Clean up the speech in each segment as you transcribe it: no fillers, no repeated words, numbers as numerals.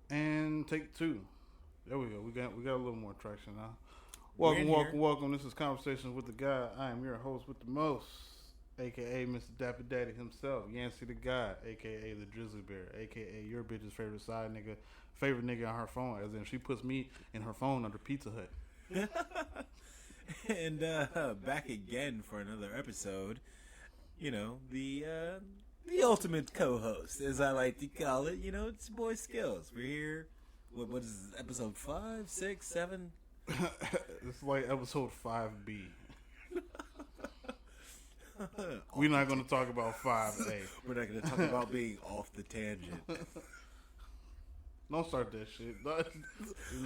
And take two. There we go. We got a little more traction now. We're Welcome, in here. welcome, welcome. This is Conversations with the Guy. I am your host with the most, aka Mr. Dapper Daddy himself, Yancey the Guy, aka the Drizzly Bear, aka your bitch's favorite side nigga, favorite nigga on her phone, as in she puts me in her phone under Pizza Hut. And back again for another episode. You know, the ultimate co-host, as I like to call it. You know, it's your boy Skills. We're here. What is this, episode 5, 6, 7? It's like episode 5B. We're not going to talk about 5A. We're not going to talk about being off the tangent. Don't start that shit.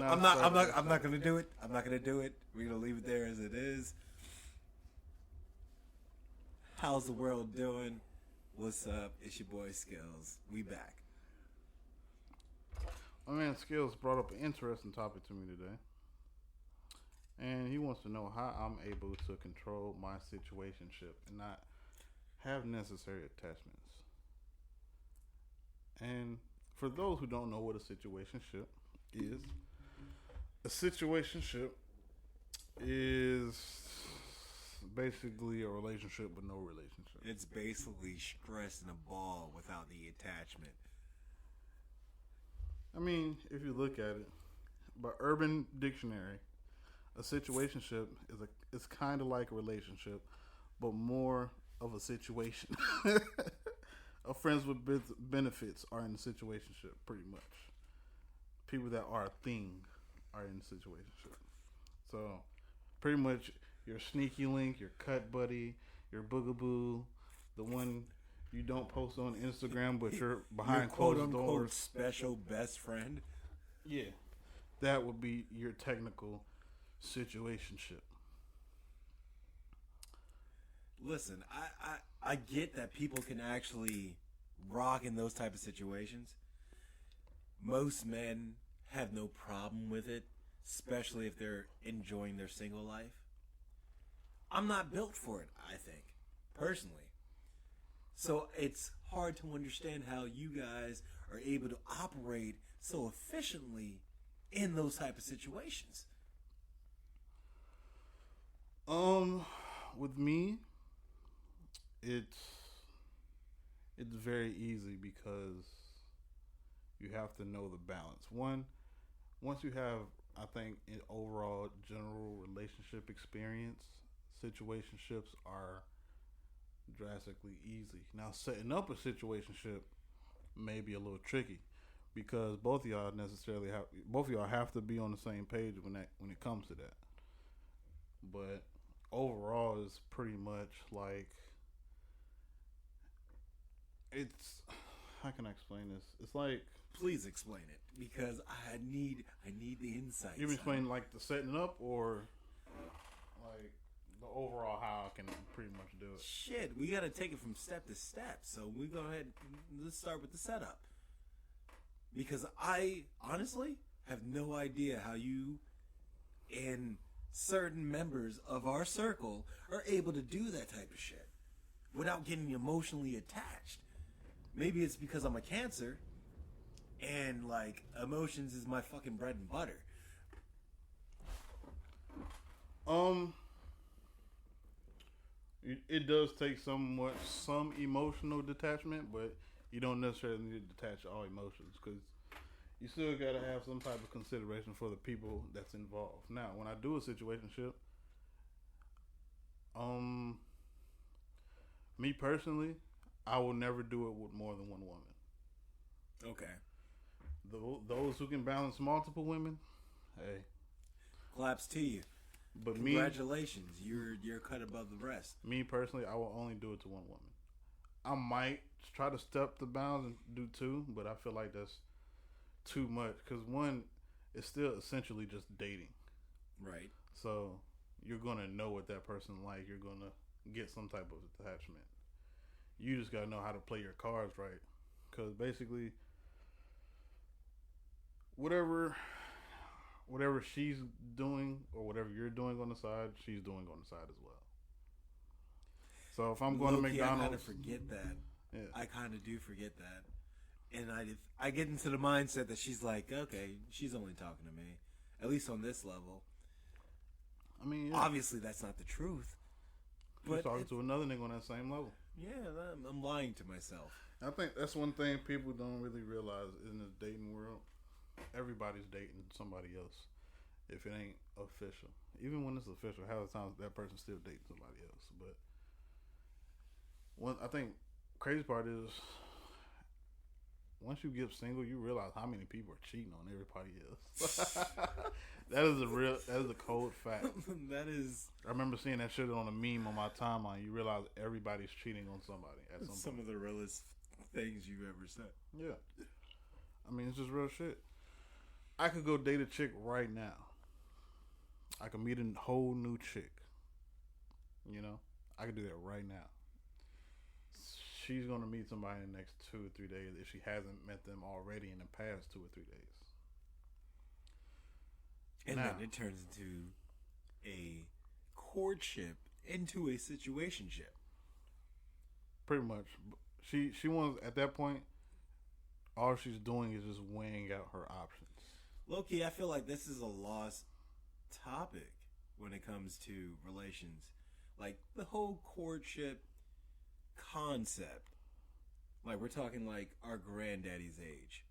I'm not going to do it. I'm not going to do it. We're going to leave it there as it is. How's the world doing? What's up? It's your boy Skills. We back. My man Skills brought up an interesting topic to me today. And he wants to know how I'm able to control my situationship and not have necessary attachments. And for those who don't know what a situationship is, a situationship is basically a relationship with no relationship. It's basically stress in a ball without the attachment. I mean, if you look at it, by Urban Dictionary, a situationship is kind of like a relationship, but more of a situation. A friends with benefits are in the situationship, pretty much. People that are a thing are in the situationship. So, pretty much your sneaky link, your cut buddy, your boogaboo, the one you don't post on Instagram, but you're behind Your closed quote-unquote doors. special best friend. Yeah, that would be your technical situationship. Listen, I get that people can actually rock in those type of situations. Most men have no problem with it, especially if they're enjoying their single life. I'm not built for it, I think, personally. So it's hard to understand how you guys are able to operate so efficiently in those type of situations. With me, it's very easy because you have to know the balance. Once you have, I think, an overall general relationship experience, situationships are drastically easy. Now, setting up a situationship may be a little tricky because both of y'all have to be on the same page when it comes to that. But overall, it's pretty much like it's. How can I explain this? It's like Please explain it because I need the insights. you explain like the setting up or like the overall how I can pretty much do it. Shit, we got to take it from step to step. So we go ahead. Let's start with the setup because I honestly have no idea how you and certain members of our circle are able to do that type of shit without getting emotionally attached. Maybe it's because I'm a Cancer and like emotions is my fucking bread and butter. Um, it does take some emotional detachment, but you don't necessarily need to detach all emotions because you still got to have some type of consideration for the people that's involved. Now, when I do a situationship, um, me personally, I will never do it with more than one woman. Okay. Those who can balance multiple women, hey. Claps to you. But Congratulations, you're cut above the rest. me personally, I will only do it to one woman. I might try to step the bounds and do two, but I feel like that's too much because one is still essentially just dating. Right. So you're gonna know what that person like. You're gonna get some type of attachment. You just gotta know how to play your cards right, because basically, whatever she's doing or whatever you're doing on the side, she's doing on the side as well. So if I'm going to Low-key, McDonald's, I kind of forget that. yeah. I kind of do forget that. And I get into the mindset that she's like, okay, she's only talking to me, at least on this level. I mean, yeah. Obviously that's not the truth. She's talking to another nigga on that same level. Yeah, I'm lying to myself. I think that's one thing people don't really realize in the dating world. Everybody's dating somebody else. If it ain't official, even when it's official, half the time that person's still dating somebody else. But I think crazy part is once you get single, you realize how many people are cheating on everybody else. That is a cold fact. That is. I remember seeing that shit on a meme on my timeline. You realize everybody's cheating on somebody at some point. Of the realest things you've ever said. Yeah. I mean, it's just real shit. I could go date a chick right now. I could meet a whole new chick. You know? I could do that right now. She's going to meet somebody in the next 2 or 3 days if she hasn't met them already in the past 2 or 3 days. And then it turns into a courtship into a situationship. Pretty much. She wants, at that point, all she's doing is just weighing out her options. Low-key, I feel like this is a lost topic when it comes to relations. Like, the whole courtship concept. Like, we're talking like our granddaddy's age.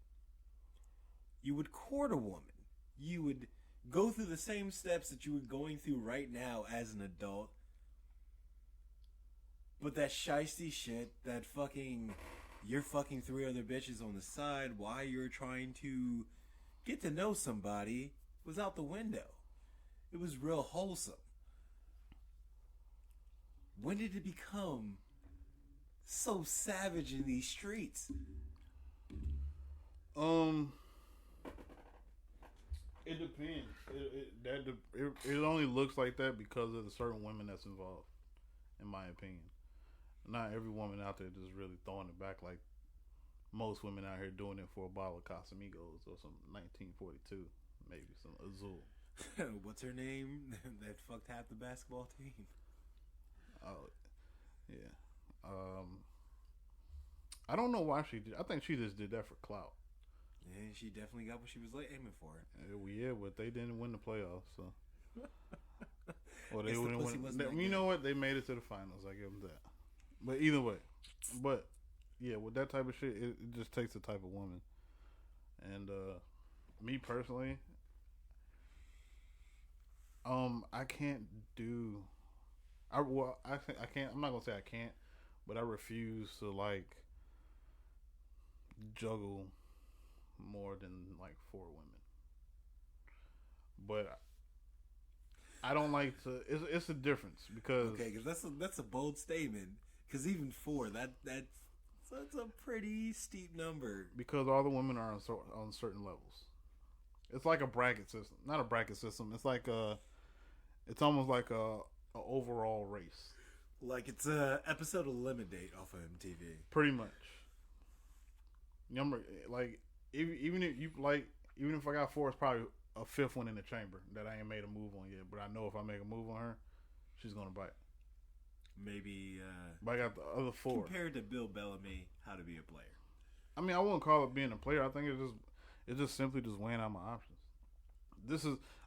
You would court a woman. You would go through the same steps that you were going through right now as an adult. But that shiesty shit, that fucking, you're fucking 3 other bitches on the side while you're trying to get to know somebody, was out the window. It was real wholesome. When did it become so savage in these streets? It depends. It only looks like that because of the certain women that's involved, in my opinion. Not every woman out there just really throwing it back like most women out here doing it for a bottle of Casamigos or some 1942, maybe some Azul. What's her name that fucked half the basketball team? Oh, yeah. I don't know why she did. I think she just did that for clout. Yeah, she definitely got what she was aiming for. Yeah, but they didn't win the playoffs, so. Well, they wouldn't win. You know what? They made it to the finals. I give them that. But either way, yeah, with that type of shit, it just takes a type of woman. And me personally, I can't do. I can't. I'm not gonna say I can't, but I refuse to like juggle more than like 4 women. But I don't like to. It's a difference because okay, because that's a bold statement. Because even 4, that's a pretty steep number. Because all the women are on certain levels. It's like a bracket system, not a bracket system. It's like it's almost like a overall race. Like it's a episode of Lemonade off of MTV. Pretty much. Number like even if I got 4, it's probably a 5th one in the chamber that I ain't made a move on yet. But I know if I make a move on her, she's gonna bite. Maybe. But I got the other 4. Compared to Bill Bellamy, how to be a player. I mean, I wouldn't call it being a player. I think it's just simply just weighing out my options.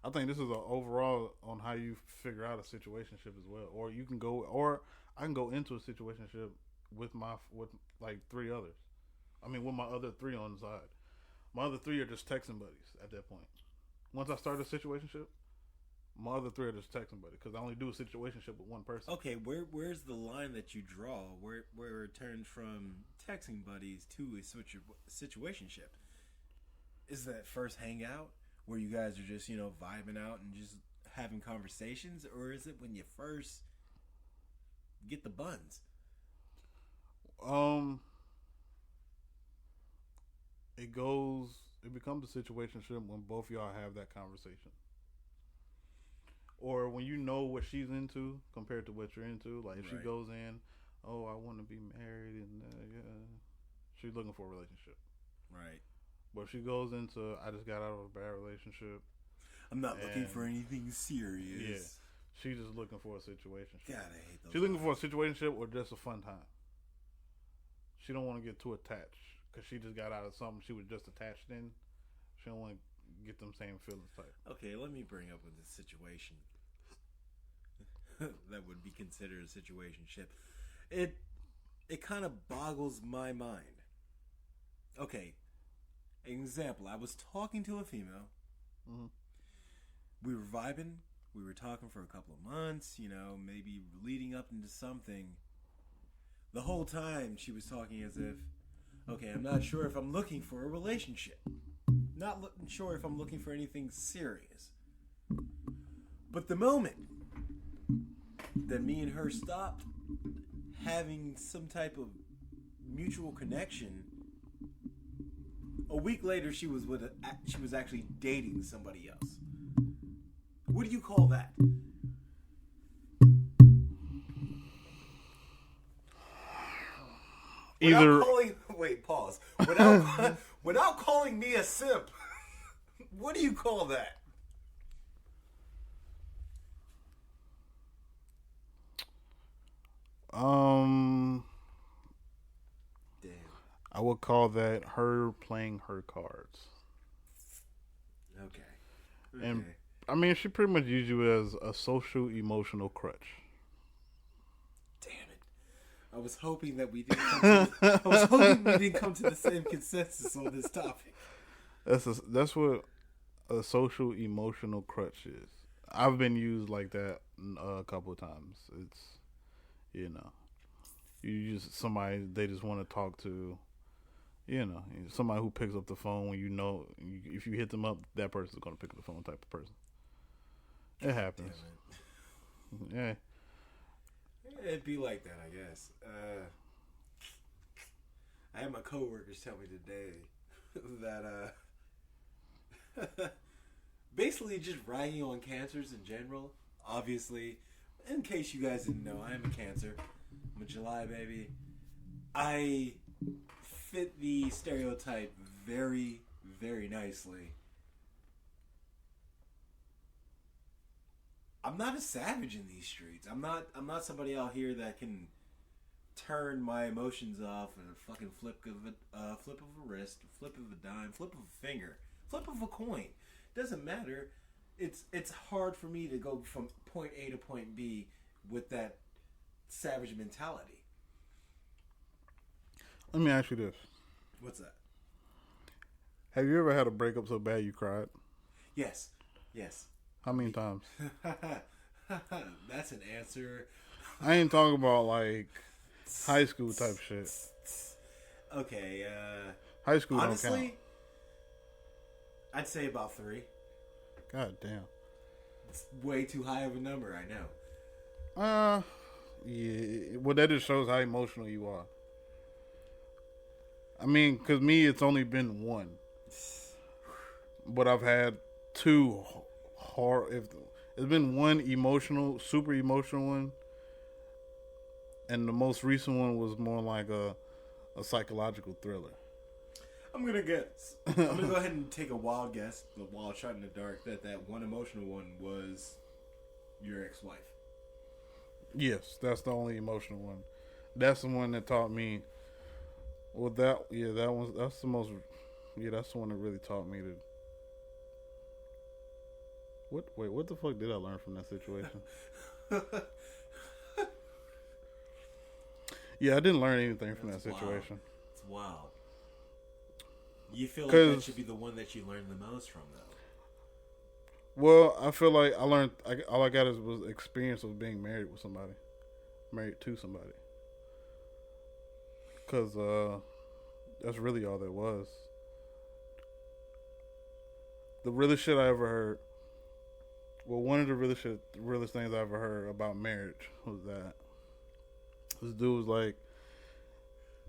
I think this is an overall on how you figure out a situationship as well. Or I can go into a situationship with like 3 others. I mean, with my other 3 on the side. My other 3 are just texting buddies at that point. Once I start a situationship, my other 3 are just texting buddies because I only do a situationship with one person. Okay, where's the line that you draw where it turns from texting buddies to a situationship? Is that first hangout where you guys are just, vibing out and just having conversations? Or is it when you first get the buns? It becomes a situationship when both y'all have that conversation. Or when you know what she's into compared to what you're into. Like if she goes in, oh, I want to be married, and she's looking for a relationship. Right. But if she goes into, I just got out of a bad relationship. I'm not looking for anything serious. Yeah. She's just looking for a situationship. God, I hate those. She's looking for a situationship or just a fun time. She don't want to get too attached. because she just got out of something she was just attached in. She don't want to get them same feelings type. Okay, let me bring up a situation that would be considered a situationship. It kind of boggles my mind. Okay, example. I was talking to a female. Mm-hmm. We were vibing. We were talking for a couple of months. You know, maybe leading up into something. The whole time she was talking as if, okay, I'm not sure if I'm looking for a relationship. Not sure if I'm looking for anything serious. But the moment that me and her stopped having some type of mutual connection, a week later she was actually dating somebody else. What do you call that? Either Pause. Without calling me a simp, what do you call that? Damn. I would call that her playing her cards. Okay. And I mean, she pretty much used you as a social emotional crutch. Damn it! I was hoping that we didn't come to the same consensus on this topic. That's what a social emotional crutch is. I've been used like that a couple of times. It's, you know, you just somebody they just want to talk to. You know, somebody who picks up the phone when you know if you hit them up, that person's going to pick up the phone type of person. It happens. Yeah. It'd be like that, I guess. I had my coworkers tell me today that basically just ragging on cancers in general. Obviously, in case you guys didn't know, I am a Cancer. I'm a July baby. I fit the stereotype very, very nicely. I'm not a savage in these streets. I'm not somebody out here that can turn my emotions off in a fucking flip of a wrist, flip of a dime, flip of a finger, flip of a coin. Doesn't matter. It's hard for me to go from point A to point B with that savage mentality. Let me ask you this. What's that? Have you ever had a breakup so bad you cried? Yes. How many times? That's an answer. I ain't talking about like high school type shit. Okay, high school honestly, don't count. I'd say about 3. God damn. It's way too high of a number, I know. Yeah. Well, that just shows how emotional you are. I mean, because me, it's only been 1. But I've had 2 hard. It's been 1 emotional, super emotional one. And the most recent one was more like a psychological thriller. I'm going to guess. I'm going to go ahead and take a wild guess, a wild shot in the dark, that one emotional one was your ex-wife. Yes, that's the only emotional one. That's the one that taught me. Well, that's the most. Yeah, that's the one that really taught me to. What the fuck did I learn from that situation? Yeah, I didn't learn anything from that situation. Wild. It's wild. You feel like that should be the one that you learned the most from, though? Well, I feel like I learned. All I got was experience of being married with somebody, married to somebody. Cause that's really all there was. The realest shit I ever heard. Well, one of the realest things I ever heard about marriage was that this dude was like,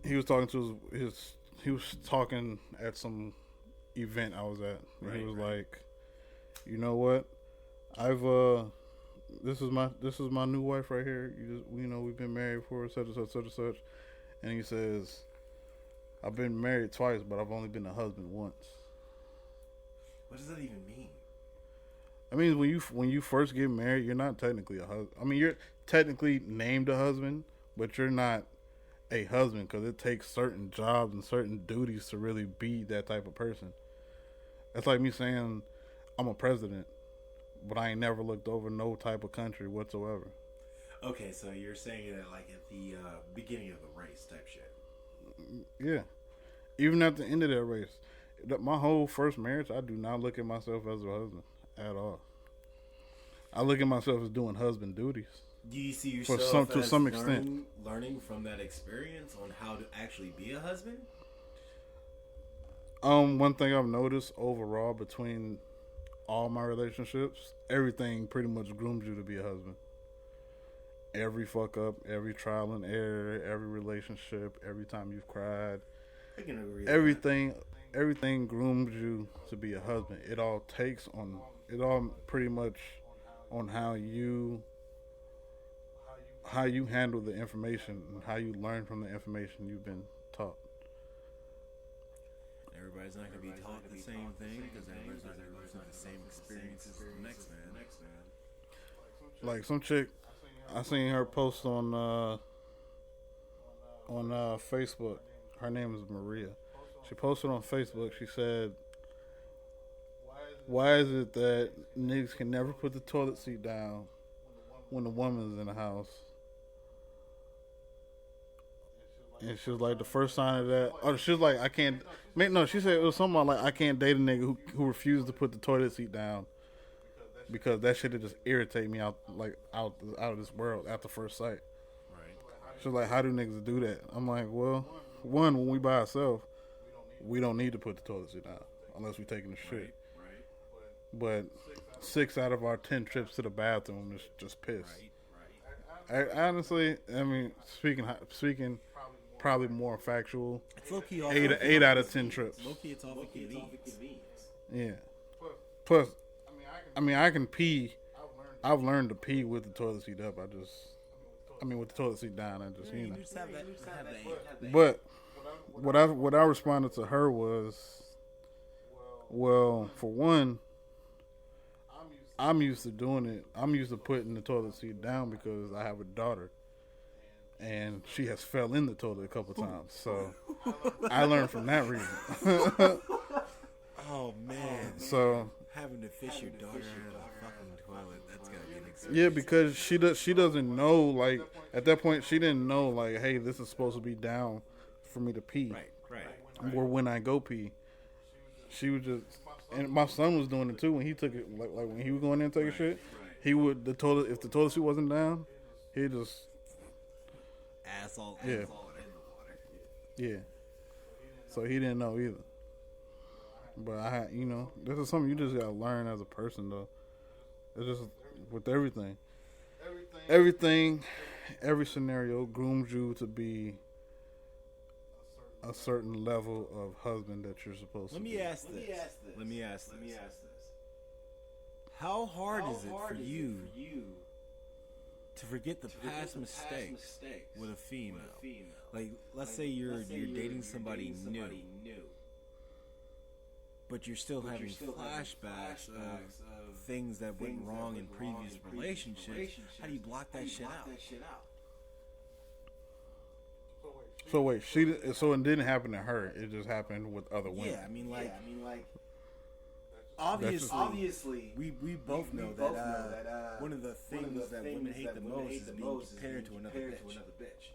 he was talking to he was talking at some event I was at, and he was like, you know what, this is my new wife right here. We've been married for such and such, such and such, and he says, I've been married twice, but I've only been a husband once. What does that even mean? I mean, when you first get married, you're not technically a husband. I mean, you're technically named a husband, but you're not a husband because it takes certain jobs and certain duties to really be that type of person. That's like me saying I'm a president, but I ain't never looked over no type of country whatsoever. Okay, so you're saying that like at the beginning of the race type shit. Yeah. Even at the end of that race. My whole first marriage, I do not look at myself as a husband at all. I look at myself as doing husband duties. Do you see yourself to some extent learning from that experience on how to actually be a husband? One thing I've noticed overall between all my relationships, everything pretty much grooms you to be a husband. Every fuck up, every trial and error, every relationship, every time you've cried, I can agree. Everything grooms you to be a husband. It all pretty much on how you handle the information and how you learn from the information you've been taught. Everybody's not going to be taught the same thing because everybody's not going to go through the same experiences as the next man. Like some chick, I seen her post on Facebook. Her name is Maria. She posted on Facebook. She said, "Why is it that niggas can never put the toilet seat down when the woman's in the house?" And she was like, the first sign of that. Oh, she was like, I can't. No, she said it was something like, I can't date a nigga who refused to put the toilet seat down because that shit would just irritate me out of this world at the first sight. Right. She was like, how do niggas do that? I'm like, well, one, when we by ourselves, we don't need to put the toilet seat down unless we taking the shit. Right. But 6 out of our 10 trips to the bathroom is just piss. Right. I honestly, I mean, speaking. Probably more factual. It's low-key 8 out of 10 trips. Low-key, it's all for convenience. Yeah. Plus, I mean, I can pee. I've learned to pee with the toilet seat up. With the toilet seat down. You just have that. But what I responded to her was, well, for one, I'm used to doing it. I'm used to putting the toilet seat down because I have a daughter. And she has fell in the toilet a couple times, so I learned from that reason. Oh man! So having to fish your daughter out of the fucking toilet—that's gotta be an experience. Yeah, because she doesn't know. Like at that point, she didn't know. Like, hey, this is supposed to be down for me to pee. Right. Or when I go pee, she was just. And my son was doing it too when he took it. Like when he was going in and taking shit, he would if the toilet seat wasn't down, he'd just. Asshole Yeah. in the water. Yeah. So he didn't know either. But this is something you just gotta learn as a person, though. It's just with everything. Every scenario grooms you to be a certain level of husband that you're supposed to be. Let me ask this. How hard is it for you to forget the past mistakes with a female? Like, let's say you're dating somebody new, but you're still having flashbacks of things that went wrong in previous relationships. How do you block that shit out? So wait, so it didn't happen to her. It just happened with other women. Yeah, I mean, obviously, we both know that one of the things that women hate the most is being compared to another bitch.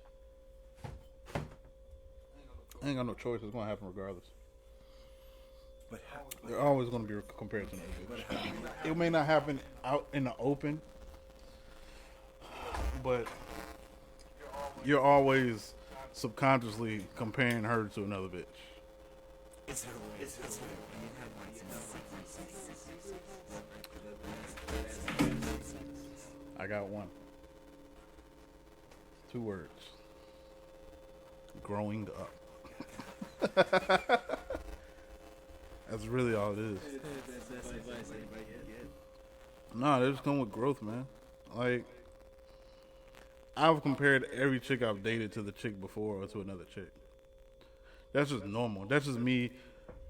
I ain't got no choice. It's gonna happen regardless. But they're always gonna be compared to another bitch. It may not happen out in the open, but you're always subconsciously comparing her to another bitch. I got one. 2 words. Growing up. That's really all it is. Nah, they just come with growth, man. Like, I've compared every chick I've dated to the chick before or to another chick. That's just normal. That's just me,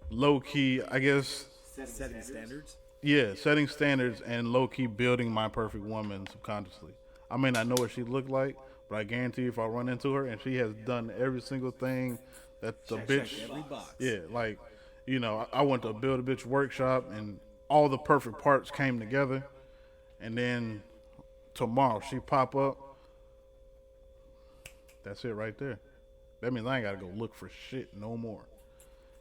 low key, I guess. Setting standards? Yeah, setting standards and low key building my perfect woman subconsciously. I may not know what she looked like, But I guarantee you, if I run into her and she has done every single thing that the bitch, Check every box. yeah, like, you know, I went to a Build a Bitch workshop and all the perfect parts came together, and then tomorrow she pop up. That's it right there. That means I ain't gotta go look for shit no more.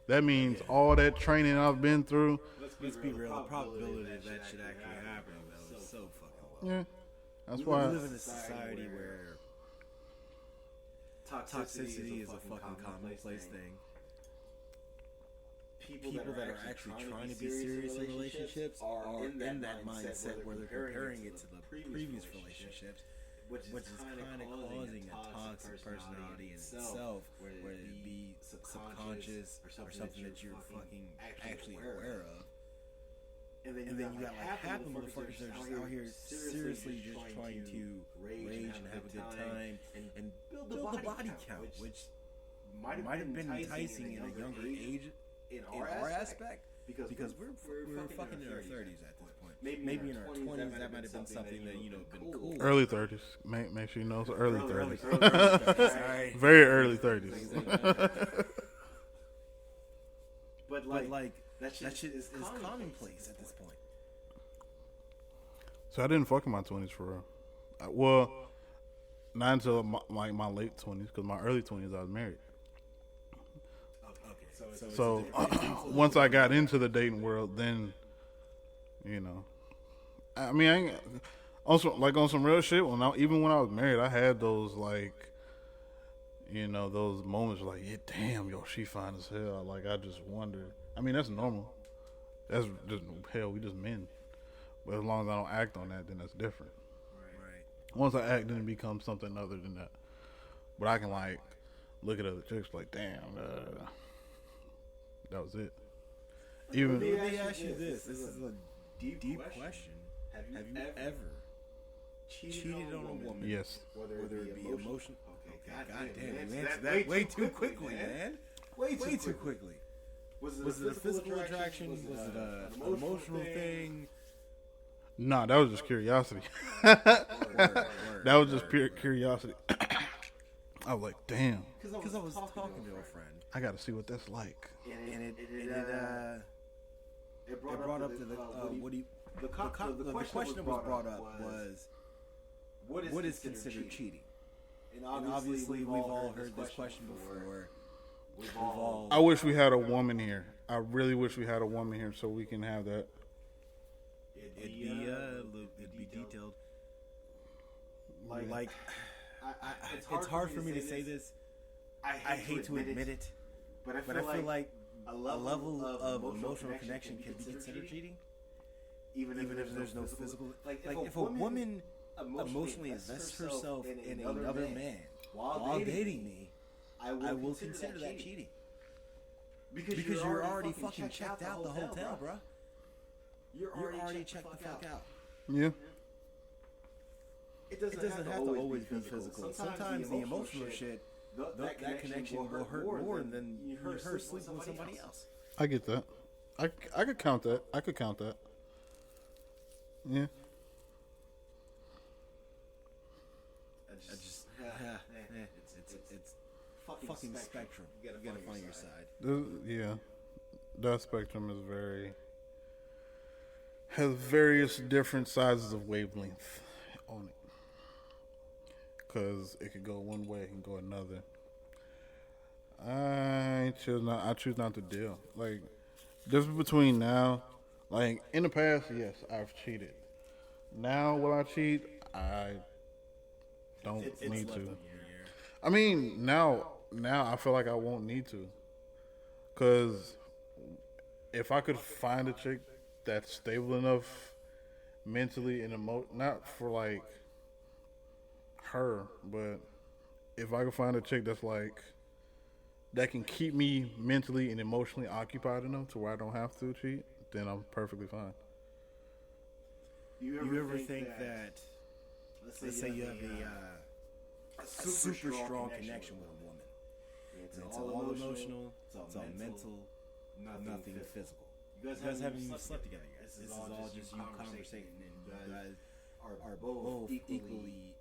That means all that training I've been through. Let's be real. The probability of that shit actually happening though is so fucking low. Yeah, that's We why. live in a society where toxicity is a fucking commonplace thing. People that are actually trying to be serious in relationships are in that mindset where they're comparing it to the previous relationships, which is kind of causing a toxic personality in itself, whether it be subconscious or something that you're fucking actually aware of. And then you got like half the motherfuckers that are just out here seriously just trying to rage and have a good time and build the body count, which might have been enticing in a younger age in our aspect, because we're fucking in our 30s at this point. Maybe in our 20s that might have been something that, you know, been cool. Early 30s. Make sure you know it's early 30s. Early 30s. Very early 30s. But like that shit is commonplace at this point. So I didn't fuck in my 20s for real. Well, not until my late 20s, because my early 20s I was married. Okay, So once I got into the dating world, then, you know, I mean, I ain't, on some real shit. Even when I was married, I had those like, you know, those moments like, yeah, damn, yo, she fine as hell. Like, I just wondered. I mean, that's normal. That's just hell. We just men. But as long as I don't act on that, then that's different. Right. Once I act, then it becomes something other than that. But I can like look at other chicks like, damn, that was it. Even Let me ask you this. This is a deep question. Have you ever cheated on a woman? yes. Whether it be emotional. Okay, goddamn, you answered that way too quickly, man. Way too quickly. Was it a physical attraction? Was it an emotional thing? Nah, that was just curiosity. That was just pure curiosity. I was like, damn. Because I was talking to a friend, I got to see what that's like. and it brought up to the the question that was brought up was what is considered cheating? And obviously we've all heard this question before. We've all. I wish we had a woman here. I really wish we had a woman here so we can have that. It'd be detailed. Like, it's hard for me to say this. I hate to admit it, but I feel like a level of emotional connection can be considered cheating, even if there's no physical. Like if a woman emotionally invests herself in another man while dating me, I will consider that cheating. Because you're already fucking checked out the hotel, bro. You're already checked the fuck out. Yeah. It doesn't have to always be physical. Sometimes the emotional shit, that connection will hurt more than her sleeping with somebody else. I get that. I could count that. I could count that. Yeah. It's fucking spectrum. You gotta find your side. Yeah. That spectrum is has various different sizes of wavelength on it. Because it could go one way, it can go another. I choose not to deal. Like, just between now, like, in the past, yes, I've cheated. Now, will I cheat? I don't need to. I mean, now I feel like I won't need to. Because if I could find a chick that's stable enough mentally and not for like her, but if I could find a chick that's like that can keep me mentally and emotionally occupied enough to where I don't have to cheat, then I'm perfectly fine. You ever think that let's say you have a super strong connection with a woman, and it's all emotional, it's all mental, nothing physical. You guys haven't even slept together yet. This is all just you conversating, and you guys are both equally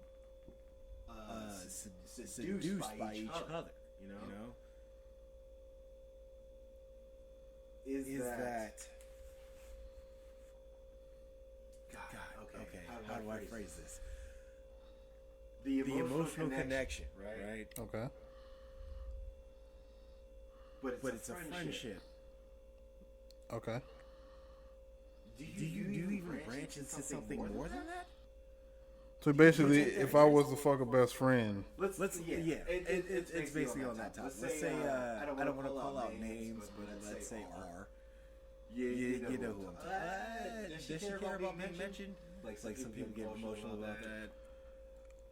seduced by each other. You know, is that God? Okay, how do I phrase this? The emotional connection, right? Okay. But it's a friendship. Okay. Do you even branch into something more than that? So basically, if I was to fuck a best friend, It's basically on that topic. Let's say I don't want to call out names, but let's say R. You know who I'm talking about. Does she care about being mentioned? Like some people get emotional about that.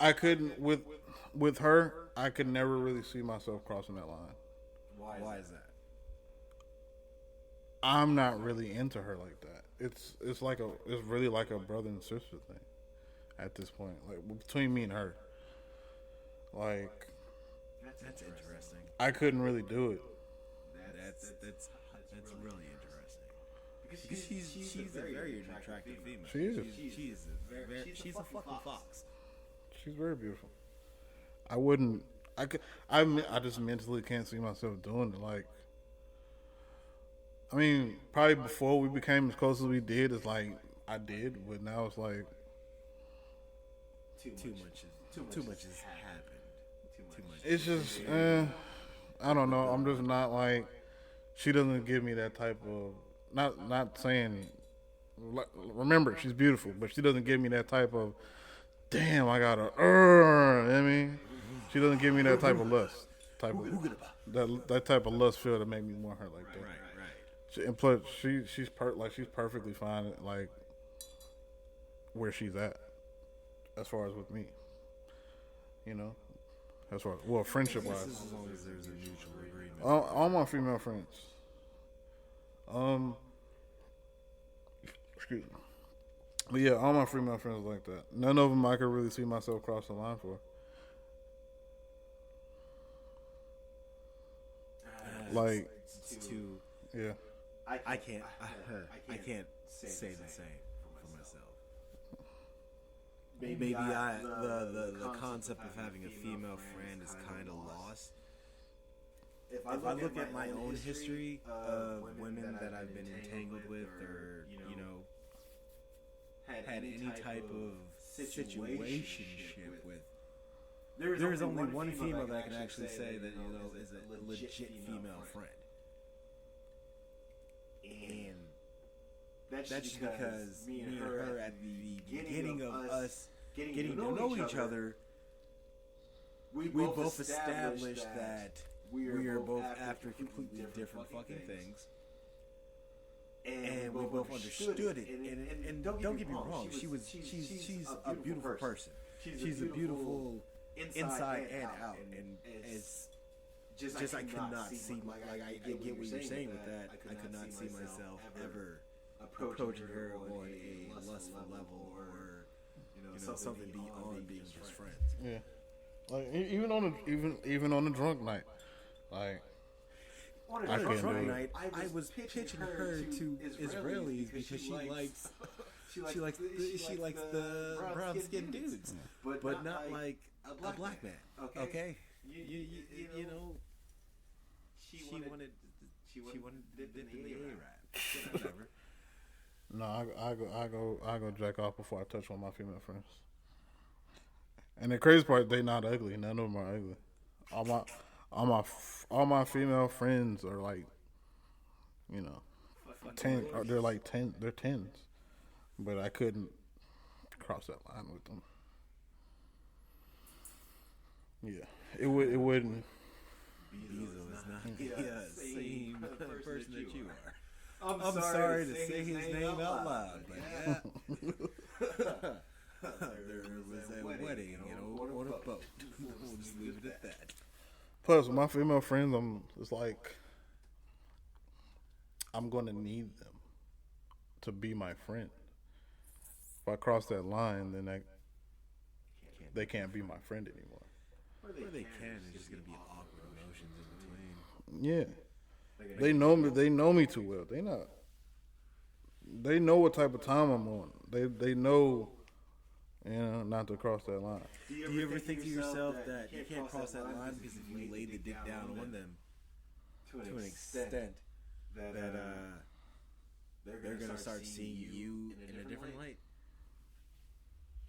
I couldn't with her. I could never really see myself crossing that line. Why is that? I'm not really into her like that. It's really like a brother and sister thing at this point. Like between me and her. Like That's interesting. I couldn't really do it. That's really interesting. Because she's a very attractive female. She is. She's a fucking fox. She's very beautiful. I just mentally can't see myself doing it. Like, I mean, probably before we became as close as we did, it's like I did, but now it's like too much has happened. Too much. It's just, I don't know. I'm just not like, she doesn't give me that type of, not saying, remember, she's beautiful, but she doesn't give me that type of, damn, I gotta, you know what I mean? She doesn't give me that type of lust. That type of lust feel to make me want her like that. Right. And plus, she's perfectly fine, like, where she's at, as far as with me. You know? As far as, friendship-wise. As long as there's a mutual agreement. All my female friends. Excuse me. But yeah, all my female friends like that. None of them I could really see myself cross the line for. Like, yeah. I can't say the same for myself. Maybe the concept of having a female friend is kind of lost. If I look at my own history of women that I've been entangled with, or had any type of situationship with, there is only one female that I can actually say that is a legit female friend, and that's just because me and her at the beginning of us getting to know each other, we both established that we are both after completely different fucking things. And we both understood it. And don't get me wrong, she's a beautiful person. She's a beautiful inside and out. And it's just I could not see I get what you're saying with that. I could not see myself ever approaching her on a lustful level, or something beyond being just friends. Yeah. Like even on a drunk night. Like, on a drunk night, I was pitching her to Israelis because she likes the brown skinned dudes, but not like a black man. Okay, you know, she wanted dip in the A-rap. Whatever. No, I go jack off before I touch one of my female friends. And the crazy part, they not ugly. None of them are ugly. All my female friends are like, 10. They're like 10. They're 10s, but I couldn't cross that line with them. Yeah, it wouldn't. Bezo is not the same person that you are. I'm sorry to say his name out loud, but there was a wedding, on a boat. We'll just leave it at that. Plus, with my female friends, it's like I'm going to need them to be my friend. If I cross that line, then they can't be my friend anymore. Or they can. It's just going to be awkward emotions in between. Yeah, they know me. They know me too well. They know what type of time I'm on. They know not to cross that line. Do you ever think to yourself that you can't cross that line because if you lay the dick down on them to an extent that they're gonna start seeing you in a different light?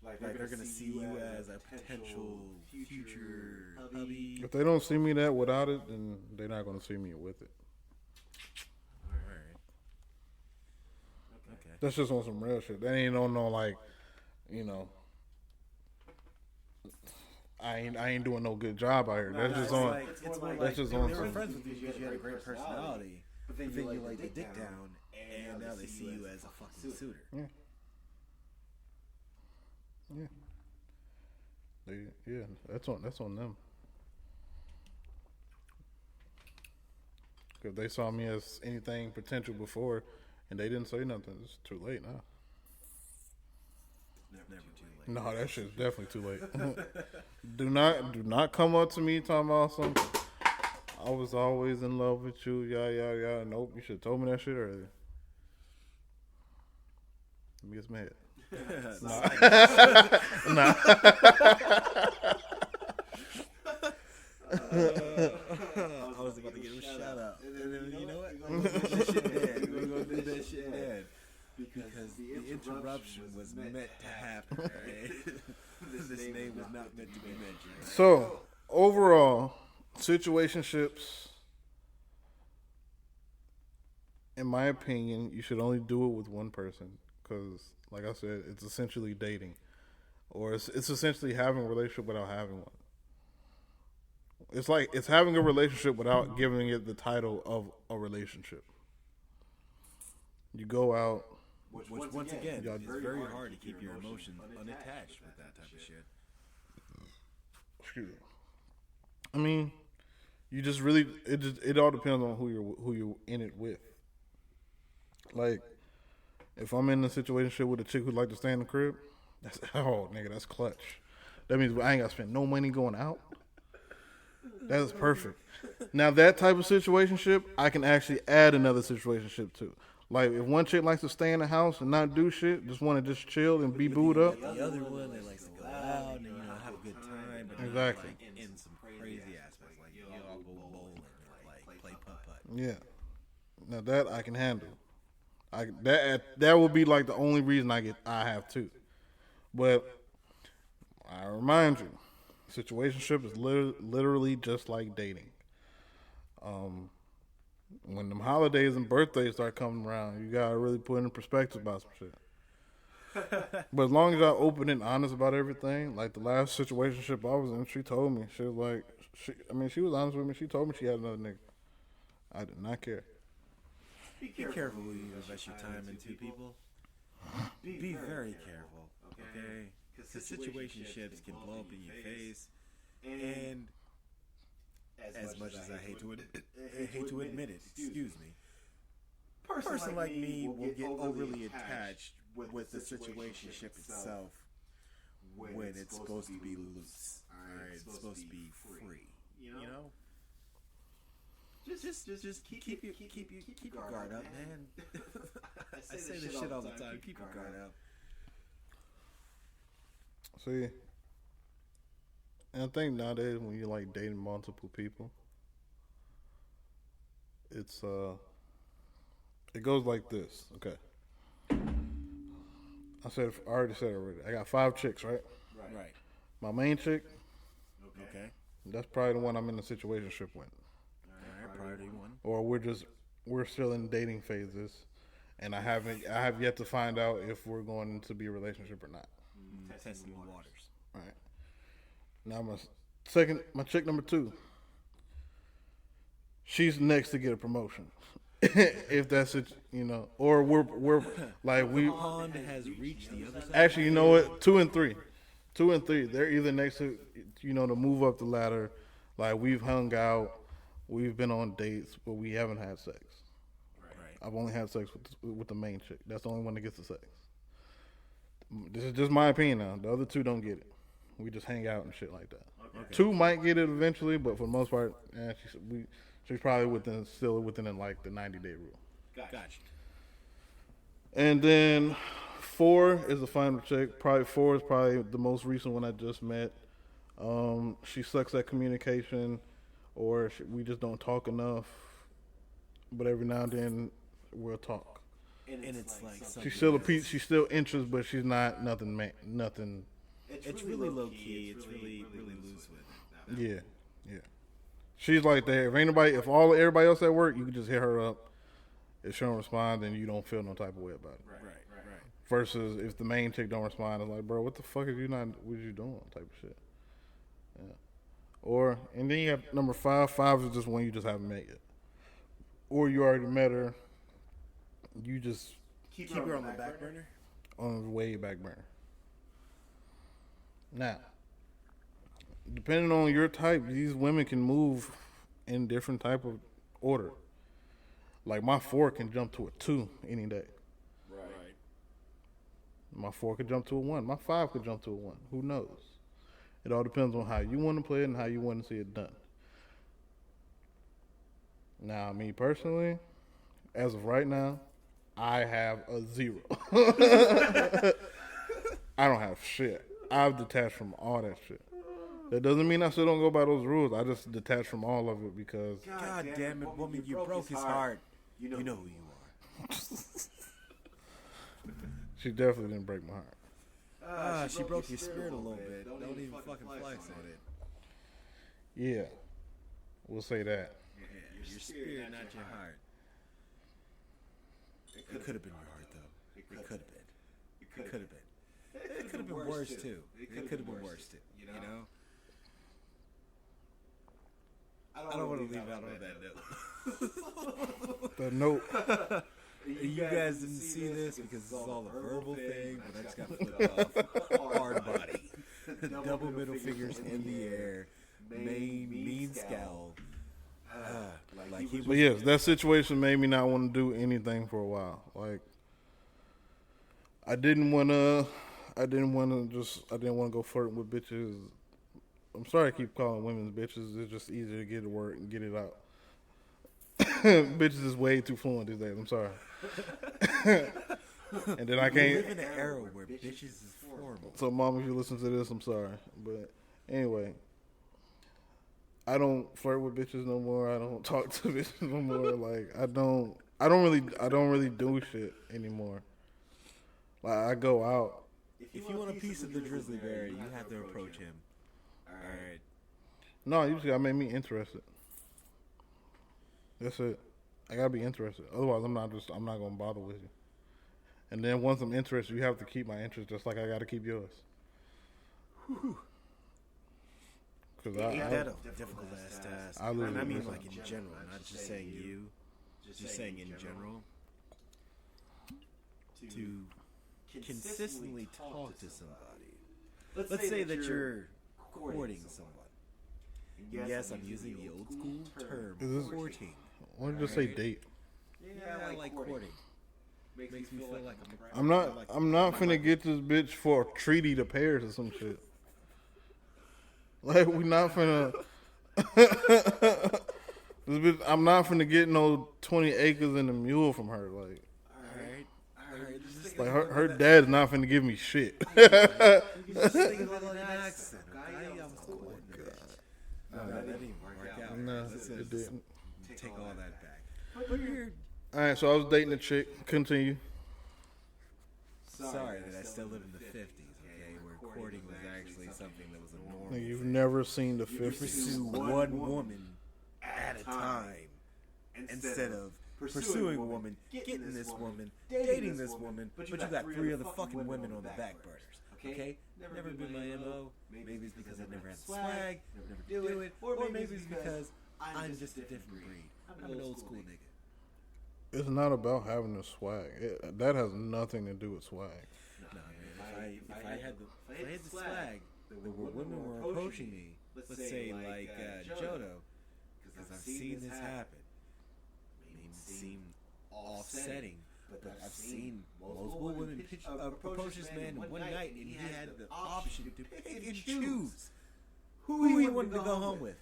Like they're gonna see you as a potential future hubby. If they don't see me that without it, then they're not gonna see me with it. Alright. Okay. That's just on some real shit. That ain't on no like, I ain't doing no good job out here. That's just on. That's just on they were some. friends with you because you had a great personality, but then you laid the dick down, and now they see you as a fucking suitor. Yeah. That's on them. Because they saw me as anything potential before, and they didn't say nothing. It's too late now. Never too late. No, that shit's definitely too late. do not come up to me talking about something. I was always in love with you. Yeah. Nope, you should have told me that shit earlier. Let me get some head. Nah. I was about to give him a shout out. And then, you know what? We're going to do that shit dead. We're going to do that shit dead. Because the interruption was meant to happen, right? This name was not meant to be mentioned. So, overall, situationships, in my opinion, you should only do it with one person. Because, like I said, it's essentially dating. Or it's essentially having a relationship without having one. It's having a relationship without giving it the title of a relationship. You go out. Which once again, it's very hard to keep your emotions unattached with that type of shit. Excuse me. I mean, you just really it all depends on who you're in it with. Like, if I'm in a situation with a chick who like to stay in the crib, that's clutch. That means I ain't got to spend no money going out. That is perfect. Now that type of situationship, I can actually add another situationship to. Like, if one chick likes to stay in the house and not do shit, just want to just chill and be booed up. The other one that likes to go out and have a good time, but exactly in some crazy aspects, like y'all go bowling or like play putt-putt. Yeah. Now that I can handle. That would be like the only reason I have two. But I remind you, situationship is literally just like dating. When them holidays and birthdays start coming around, you gotta really put in perspective about some shit. But as long as y'all open and honest about everything, like the last situationship I was in, she told me, she was like, she was honest with me. She told me she had another nigga. I did not care. Be careful who you invest your time into, people. Be very careful, okay? Because situationships can blow up in your face, and as much as I hate to admit it, excuse me, a person like me will get overly attached with the situationship itself when it's supposed to be loose. Alright, it's supposed to be free. You know? Just keep your guard up, man. I say this shit all the time. Keep your guard up. See, and I think nowadays when you're like dating multiple people, it goes like this. Okay, I already said it already. I got 5 chicks, right? Right. My main chick. Okay. That's probably the one I'm in the situationship with. Alright, priority one. Or we're still in dating phases, and I have yet to find out if we're going to be a relationship or not. Testing the waters. All right. Now my chick number 2. She's next to get a promotion. If that's it, or we're like The pond has reached the other side. Actually, you know what? 2 and 3, they're either next to, to move up the ladder. Like, we've hung out, we've been on dates, but we haven't had sex. Right. I've only had sex with the main chick. That's the only one that gets the sex. This is just my opinion now. The other 2 don't get it. We just hang out and shit like that. Okay. 2 might get it eventually, but for the most part, she's probably still within like the 90-day rule. Gotcha. And then 4 is the final chick. Probably 4 is probably the most recent one I just met. She sucks at communication, or we just don't talk enough. But every now and then we'll talk. And it's like She's still a piece. She's still interested, but she's not nothing. Nothing. It's really low key. It's really loose with it. Yeah. She's like that. If everybody else at work, you can just hit her up. If she don't respond, then you don't feel no type of way about it. Right. Versus if the main chick don't respond, it's like, bro, what the fuck are you not? What are you doing? Type of shit. Yeah. And then you have number 5. 5 is just one you just haven't met yet, or you already met her. You just keep her on the back burner. On the way back burner. Now, depending on your type, these women can move in different type of order. Like my 4 can jump to a 2 any day. Right. My 4 could jump to a 1. My 5 could jump to a 1. Who knows? It all depends on how you want to play it and how you want to see it done. Now, me personally, as of right now, I have a 0. I don't have shit. I've detached from all that shit. That doesn't mean I still don't go by those rules. I just detached from all of it because... God damn it, woman, you broke his heart. You know who you are. She definitely didn't break my heart. She broke your spirit a little bit. Don't even fucking flex on it. Yeah. We'll say that. Yeah, your spirit, not your heart. It could have been your heart, though. It could have been. It could have been. It could have been worse, too. It could have been worse, too. You know? I don't want to leave out on that note. The note. You guys didn't see this because this is all a verbal thing, but I just got flipped off. Hard body. Double middle fingers in the air. Mean scowl. But yes, that situation made me not want to do anything for a while. Like, I didn't want to go flirting with bitches. I'm sorry I keep calling women bitches. It's just easier to get to work and get it out. Bitches is way too fluent these days. I'm sorry. And then I can't. We live in an era where bitches is formal. So, Mom, if you listen to this, I'm sorry. But anyway, I don't flirt with bitches no more. I don't talk to bitches no more. Like, I don't really do shit anymore. Like, I go out. If you want a piece of the grizzly bear, you have to approach him. All right. No, you just gotta make me interested. That's it. I gotta be interested. Otherwise, I'm not gonna bother with you. And then once I'm interested, you have to keep my interest, just like I gotta keep yours. Cause ain't that a difficult ass task? I mean, like in general, not just saying you, just saying in general. To consistently talk to somebody. Let's say that you're courting someone. And yes, I'm using the old school term, courting. Why don't you just say date? Yeah, I like courting. Makes me feel like I'm not finna get this bitch for a treaty to Paris or some shit. Like, we not finna. This bitch, I'm not finna get no 20 acres and a mule from her. Like, alright. Like her dad's not finna give me shit. Just think about an accent, okay? I was courting her. No, that didn't work out. No, it didn't. Take all that back. But you're... Alright, so I was dating a chick. Continue. Sorry that I still live in the 50s, okay? Where courting was actually something that was a normal. You've never seen the You 50s. pursue one woman at a time instead of pursuing a woman, getting this woman, dating this woman, but you got 3 other fucking women on the back burners, okay? Never been my MO. Maybe it's because I never had the swag, never do it, or maybe it's because I'm just a different breed. I'm an old school nigga. It's not about having the swag. That has nothing to do with swag. No, man. If I had the swag, the women were approaching me. Let's say like Jodo, because I've seen this happen. It may seem offsetting, but I've seen multiple women approach this man in one night, and he had the option to pick and choose who he wanted to go home with.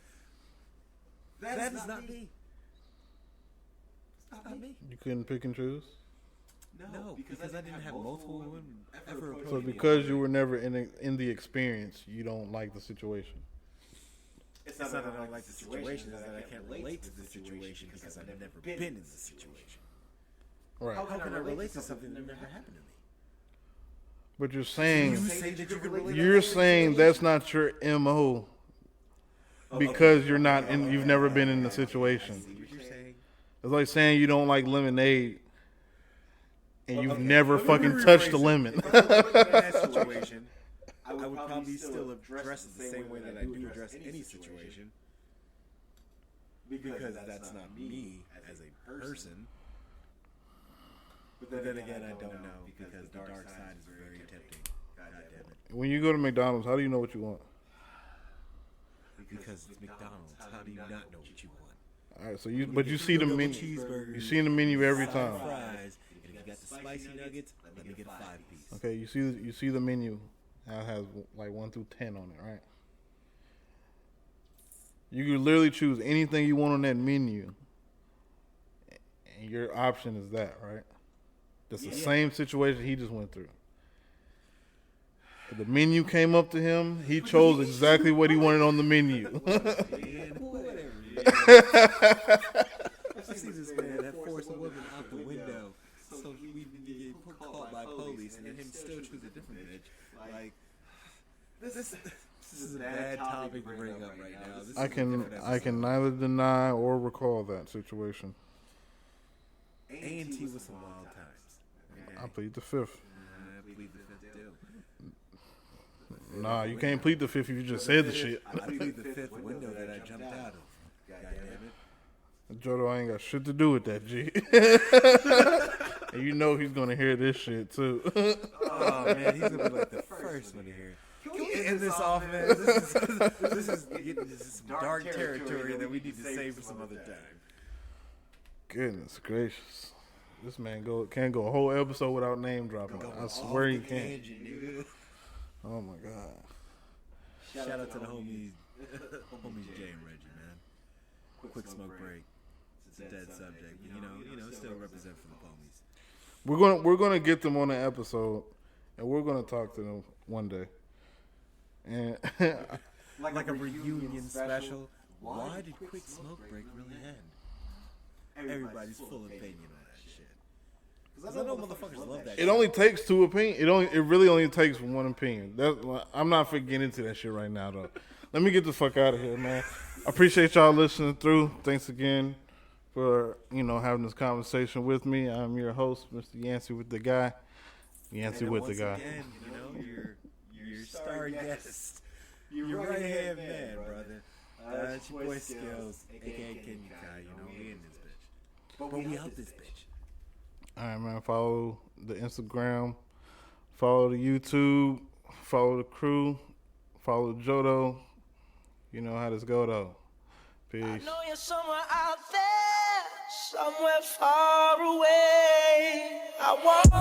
That is not me. It's not me. You couldn't pick and choose? No, because I didn't have multiple women ever approach So me. because you were never in the experience, you don't like the situation. It's not that I don't like the situation, it's that I can't relate to the situation because I've never been in the situation. Right. How can I relate to something that never happened to me? But you're saying You say that you can relate. you're saying that's not your MO because you're not in. You've never been in the situation. See what you're saying? It's like saying you don't like lemonade and you've Okay, never let me fucking rephrase touched it. a lemon. If I was in that situation, I would probably still address it the same way that I do address any situation, because that's not me as a person. But then again, I don't know, because the dark side is very tempting. God damn it. When you go to McDonald's, how do you know what you want? Because it's McDonald's. How do you not know what you want? All right, so you see the menu. Cheeseburgers, You see the menu every side time. Fries, and if you got the spicy nuggets, let me get a 5-piece. Okay, you see the menu. Now it has like 1 through 10 on it, right? You can literally choose anything you want on that menu, and your option is that, right? That's the same situation he just went through. If the menu came up to him, he chose exactly what he wanted on the menu. Whatever. I see this man that forced a woman out the window so he would get caught by police and then him still choose a different bitch. Like, this is a bad topic to bring up right now. This is I a different can episode. neither deny or recall that situation. A&T was some wild times. Okay? I plead the fifth. I plead the fifth too. Nah, you can't plead the fifth if you just said the shit. I plead the fifth window that I jumped out of. God damn it. Jodo ain't got shit to do with that, G. And you know he's gonna hear this shit too. Oh man, he's gonna be like the first one to hear it. Can we end this off, man? This is getting into some dark territory that we need to save for some other time. Goodness gracious. This man can't go a whole episode without name dropping. I swear he can't. Oh my god. Shout out to the homies Jay and Reggie, man. Quick smoke break. It's a dead subject, but you know, still represent for the homies. We're gonna get them on an episode, and we're gonna talk to them one day. And like a reunion special. Why did Quick Smoke Break really end? Everybody's full opinion on that shit. Because I know motherfuckers love that shit. it only takes two opinions. It really only takes one opinion. I'm not forgetting into that shit right now, though. Let me get the fuck out of here, man. I appreciate y'all listening through. Thanks again for having this conversation with me. I'm your host, Mr. Yancey with the guy. Yancey with the guy. Again, your star guest. Your right hand man, brother. It's your boy Skills, aka Kenya Kai. We in this bitch. But we out this bitch. All right, man. Follow the Instagram. Follow the YouTube. Follow the crew. Follow Jodo. You know how this go, though. Peace. I know you're somewhere out there, somewhere far away. I want